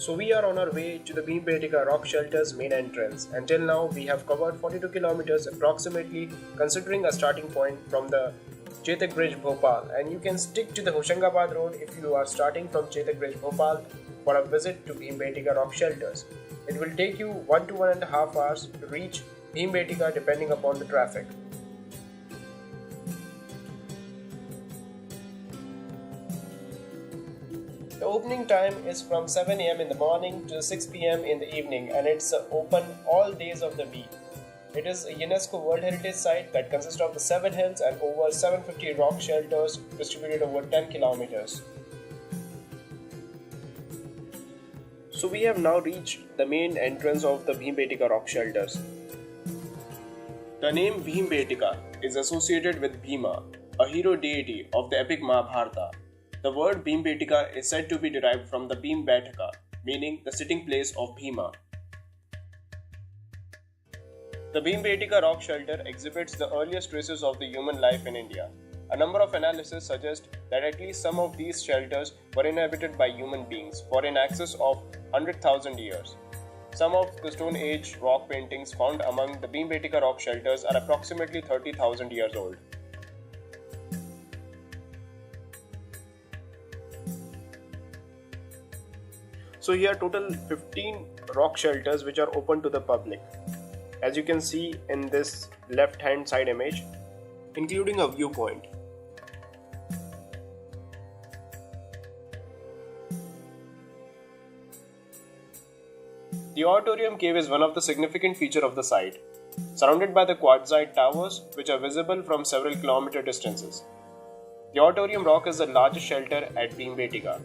So we are on our way to the BHIMBETKA Rock Shelter's main entrance. Until now, we have covered 42 kilometers approximately, considering a starting point from the Chetak Bridge, Bhopal, and you can stick to the Hoshangabad road if you are starting from Chetak Bridge, Bhopal for a visit to BHIMBETKA Rock Shelters. It will take you 1 to 1.5 hours to reach BHIMBETKA depending upon the traffic. The opening time is from 7 am in the morning to 6 pm in the evening, and it's open all days of the week. It is a UNESCO World Heritage Site that consists of the 7 hills and over 750 rock shelters distributed over 10 kilometers. So we have now reached the main entrance of the BHIMBETKA Rock Shelters. The name BHIMBETKA is associated with Bhima, a hero deity of the epic Mahabharata. The word BHIMBETKA is said to be derived from the BHIMBETKA, meaning the sitting place of Bhima. The BHIMBETKA Rock Shelter exhibits the earliest traces of the human life in India. A number of analyses suggest that at least some of these shelters were inhabited by human beings for in excess of 100,000 years. Some of the Stone Age rock paintings found among the BHIMBETKA Rock Shelters are approximately 30,000 years old. So here are total 15 rock shelters which are open to the public, as you can see in this left hand side image, including a viewpoint. The Auditorium Cave is one of the significant features of the site, surrounded by the quartzite towers which are visible from several kilometer distances. The Auditorium Rock is the largest shelter at BHIMBETKA.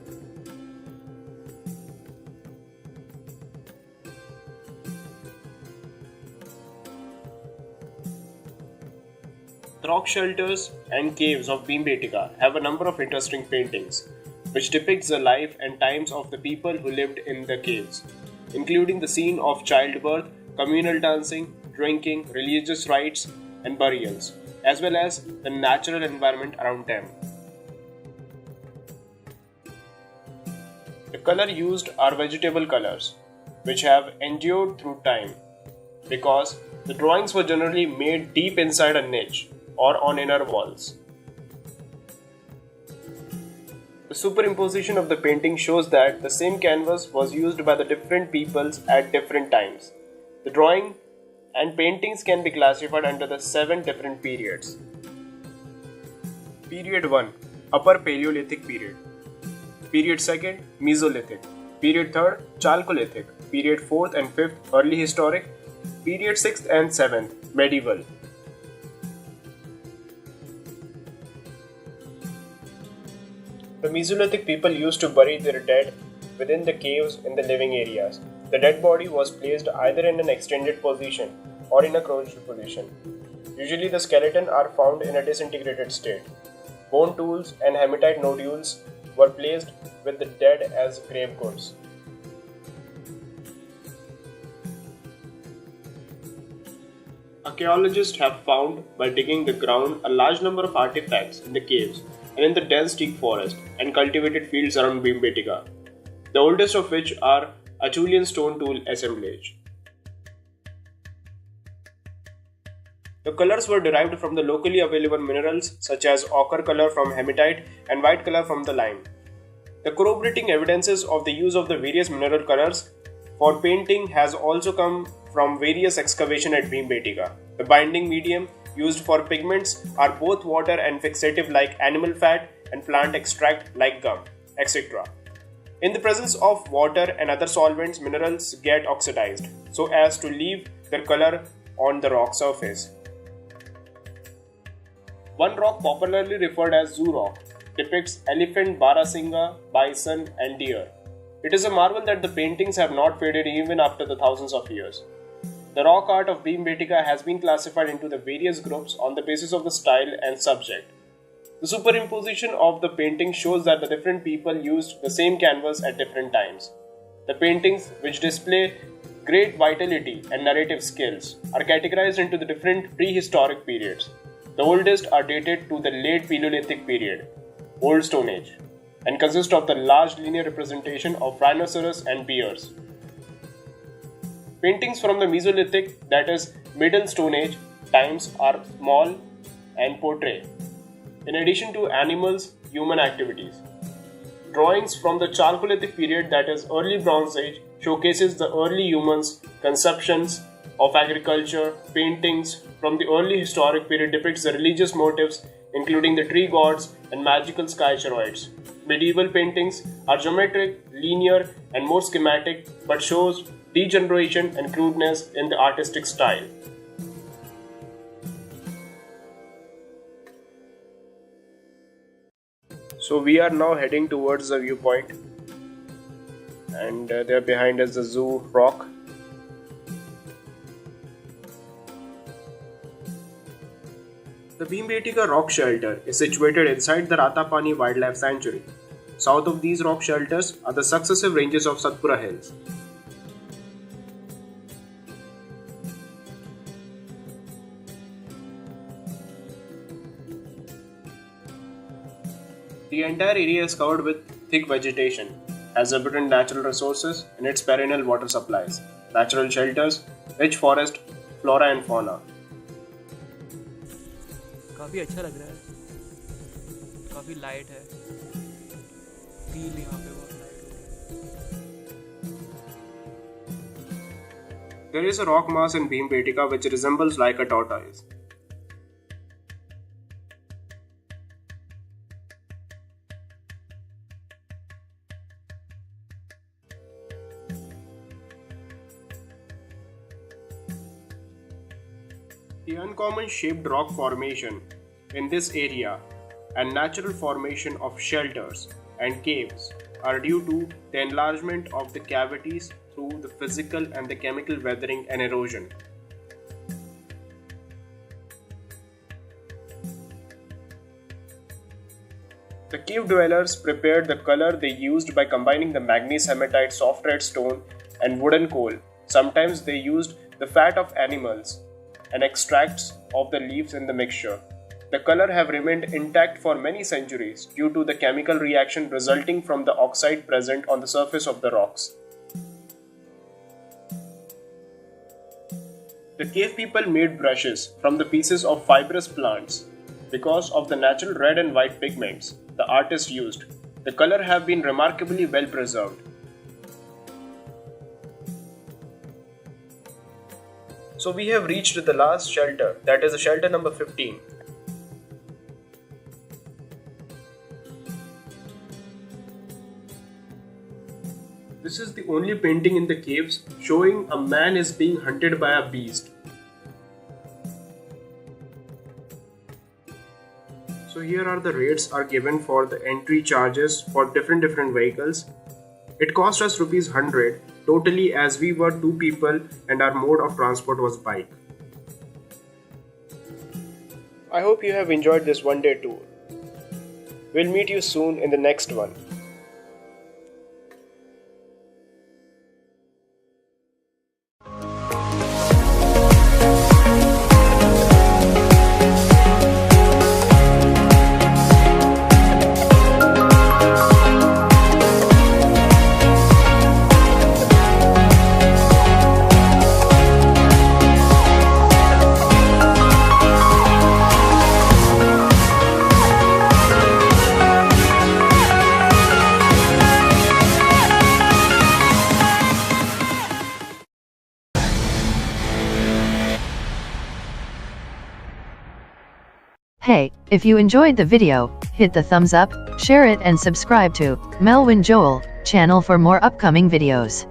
The rock shelters and caves of BHIMBETKA have a number of interesting paintings, which depicts the life and times of the people who lived in the caves, including the scene of childbirth, communal dancing, drinking, religious rites, and burials, as well as the natural environment around them. The color used are vegetable colors, which have endured through time, because the drawings were generally made deep inside a niche or on inner walls. The superimposition of the painting shows that the same canvas was used by the different peoples at different times. The drawing and paintings can be classified under the 7 different periods. Period 1. Upper Paleolithic period. Period 2. Mesolithic. Period 3. Chalcolithic. Period 4th and 5th. Early Historic. Period 6th and 7th. Medieval. The Mesolithic people used to bury their dead within the caves in the living areas. The dead body was placed either in an extended position or in a crouched position. Usually the skeleton are found in a disintegrated state. Bone tools and hematite nodules were placed with the dead as grave goods. Archaeologists have found, by digging the ground, a large number of artifacts in the caves and in the dense teak forest and cultivated fields around BHIMBETKA, the oldest of which are Acheulean stone tool assemblage. The colors were derived from the locally available minerals such as ochre color from hematite and white color from the lime. The corroborating evidences of the use of the various mineral colors for painting has also come from various excavation at BHIMBETKA. The binding medium used for pigments are both water and fixative like animal fat and plant extract like gum, etc. In the presence of water and other solvents, minerals get oxidized so as to leave their color on the rock surface. One rock popularly referred as Zoo Rock depicts elephant, barasingha, bison and deer. It is a marvel that the paintings have not faded even after the thousands of years. The rock art of BHIMBETKA has been classified into the various groups on the basis of the style and subject. The superimposition of the painting shows that the different people used the same canvas at different times. The paintings, which display great vitality and narrative skills, are categorized into the different prehistoric periods. The oldest are dated to the late Paleolithic period, Old Stone Age. and consists of the large linear representation of rhinoceros and bears. Paintings from the Mesolithic, that is Middle Stone Age, times are small and portray, in addition to animals, human activities. Drawings from the Chalcolithic period, that is Early Bronze Age, showcases the early humans' conceptions of agriculture. Paintings from the early historic period depicts the religious motifs, including the tree gods and magical sky chariot's. Medieval paintings are geometric, linear, and more schematic, but shows degeneration and crudeness in the artistic style. So we are now heading towards the viewpoint, and there behind us the zoo rock. The BHIMBETKA Rock Shelter is situated inside the Ratapani Wildlife Sanctuary. South of these rock shelters are the successive ranges of Satpura Hills. The entire area is covered with thick vegetation, has abundant natural resources and its perennial water supplies, natural shelters, rich forest, flora and fauna. काफी अच्छा लग रहा है, काफी light है, feel यहाँ पे बहुत लाइट हो गया। There is a rock mass in BHIMBETKA which resembles like a tortoise. The uncommon shaped rock formation in this area and natural formation of shelters and caves are due to the enlargement of the cavities through the physical and the chemical weathering and erosion. The cave dwellers prepared the color they used by combining the manganese hematite soft red stone and wooden coal. Sometimes they used the fat of animals and extracts of the leaves in the mixture. The color have remained intact for many centuries due to the chemical reaction resulting from the oxide present on the surface of the rocks. The cave people made brushes from the pieces of fibrous plants. Because of the natural red and white pigments the artists used, the color have been remarkably well preserved. So we have reached the last shelter, that is shelter number 15. This is the only painting in the caves showing a man is being hunted by a beast. So here are the rates are given for the entry charges for different vehicles. It cost us ₹100 totally, as we were 2 people and our mode of transport was bike. I hope you have enjoyed this one-day tour. We'll meet you soon in the next one. Hey, if you enjoyed the video, hit the thumbs up, share it and subscribe to MELWYN JOEL channel for more upcoming videos.